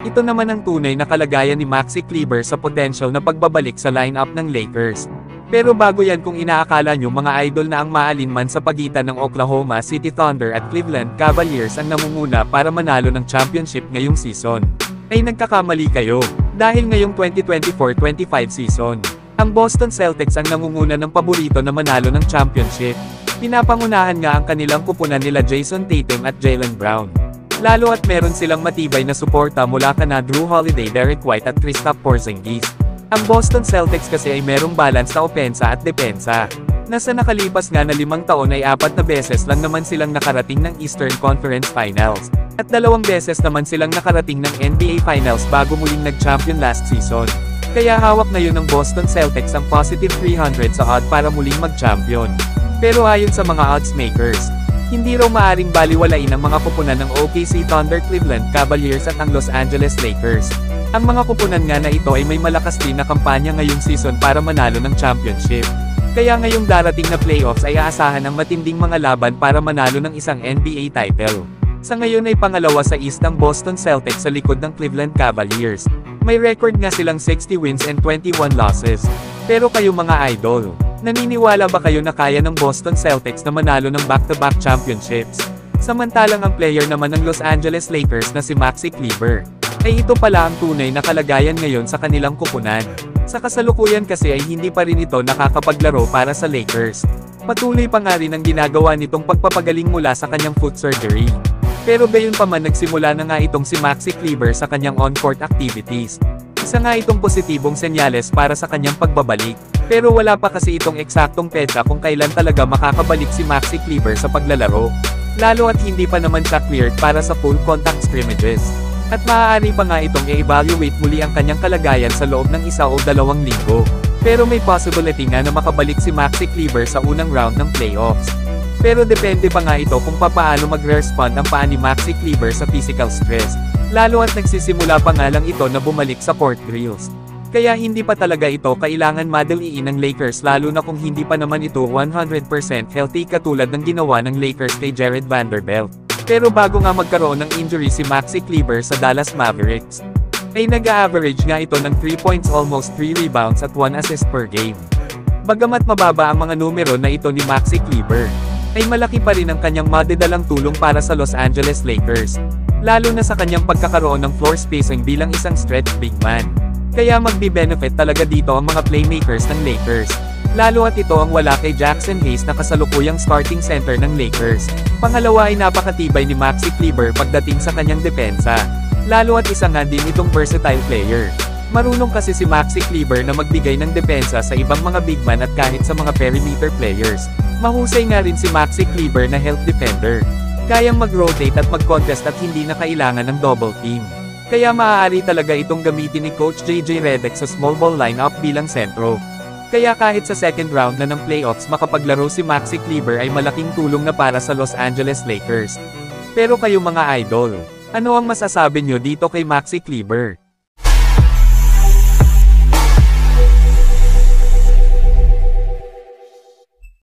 Ito naman ang tunay na kalagayan ni Maxi Kleber sa potential na pagbabalik sa lineup ng Lakers. Pero bago yan, kung inaakala nyo mga idol na ang maalinman sa pagitan ng Oklahoma City Thunder at Cleveland Cavaliers ang namumuna para manalo ng championship ngayong season, ay nagkakamali kayo. Dahil ngayong 2024-25 season, ang Boston Celtics ang nangunguna ng paborito na manalo ng championship. Pinapangunahan nga ang kanilang kupunan nila Jason Tatum at Jaylen Brown. Lalo at meron silang matibay na suporta mula kana Drew Holiday, Derek White at Kristaps Porzingis. Ang Boston Celtics kasi ay merong balance na opensa at depensa. Nasa nakalipas nga na 5 taon ay 4 na beses lang naman silang nakarating ng Eastern Conference Finals, at 2 beses naman silang nakarating ng NBA Finals bago muling nag-champion last season. Kaya hawak ngayon ng Boston Celtics ang positive 300 sa odd para muling mag-champion. Pero ayon sa mga odds makers, hindi raw maaring baliwalain ang mga kupunan ng OKC Thunder, Cleveland Cavaliers at ang Los Angeles Lakers. Ang mga kupunan nga na ito ay may malakas din na kampanya ngayong season para manalo ng championship. Kaya ngayong darating na playoffs ay aasahan ang matinding mga laban para manalo ng isang NBA title. Sa ngayon ay pangalawa sa East ang Boston Celtics sa likod ng Cleveland Cavaliers. May record nga silang 60 wins and 21 losses. Pero kayo mga idol, naniniwala ba kayo na kaya ng Boston Celtics na manalo ng back-to-back championships? Samantalang ang player naman ng Los Angeles Lakers na si Maxi Kleber, ay ito pala ang tunay na kalagayan ngayon sa kanilang kupunan. Sa kasalukuyan kasi ay hindi pa rin ito nakakapaglaro para sa Lakers. Patuloy pa nga rin ang ginagawa nitong pagpapagaling mula sa kanyang foot surgery. Pero gayunpaman nagsimula na nga itong si Maxi Kleber sa kanyang on-court activities. Isa nga itong positibong senyales para sa kanyang pagbabalik. Pero wala pa kasi itong eksaktong petsa kung kailan talaga makakabalik si Maxi Kleber sa paglalaro. Lalo at hindi pa naman siya cleared para sa full contact scrimmages. At maaari pa nga itong i-evaluate muli ang kanyang kalagayan sa loob ng 1 o 2 linggo. Pero may possibility nga na makabalik si Maxi Kleber sa unang round ng playoffs. Pero depende pa nga ito kung papaano mag-respond ang paa ni Maxi Kleber sa physical stress. Lalo at nagsisimula pa nga lang ito na bumalik sa court drills. Kaya hindi pa talaga ito kailangan madaliin ng Lakers, lalo na kung hindi pa naman ito 100% healthy katulad ng ginawa ng Lakers kay Jared Vanderbilt. Pero bago nga magkaroon ng injury si Maxi Kleber sa Dallas Mavericks, ay nag-a-average nga ito ng 3 points, almost 3 rebounds at 1 assist per game. Bagamat mababa ang mga numero na ito ni Maxi Kleber, ay malaki pa rin ang kanyang madadalang tulong para sa Los Angeles Lakers, lalo na sa kanyang pagkakaroon ng floor spacing bilang isang stretch big man. Kaya magbi-benefit talaga dito ang mga playmakers ng Lakers. Lalo at ito ang wala kay Jackson Hayes na kasalukuyang starting center ng Lakers. Pangalawa ay napakatibay ni Maxi Kleber pagdating sa kanyang depensa. Lalo at isa nga din itong versatile player. Marunong kasi si Maxi Kleber na magbigay ng depensa sa ibang mga big man at kahit sa mga perimeter players. Mahusay nga rin si Maxi Kleber na help defender. Kayang mag-rotate at mag-contest at hindi na kailangan ng double team. Kaya maaari talaga itong gamitin ni Coach JJ Redick sa small ball lineup bilang sentro. Kaya kahit sa second round na ng playoffs makapaglaro si Maxi Kleber ay malaking tulong na para sa Los Angeles Lakers. Pero kayo mga idol, ano ang masasabi nyo dito kay Maxi Kleber?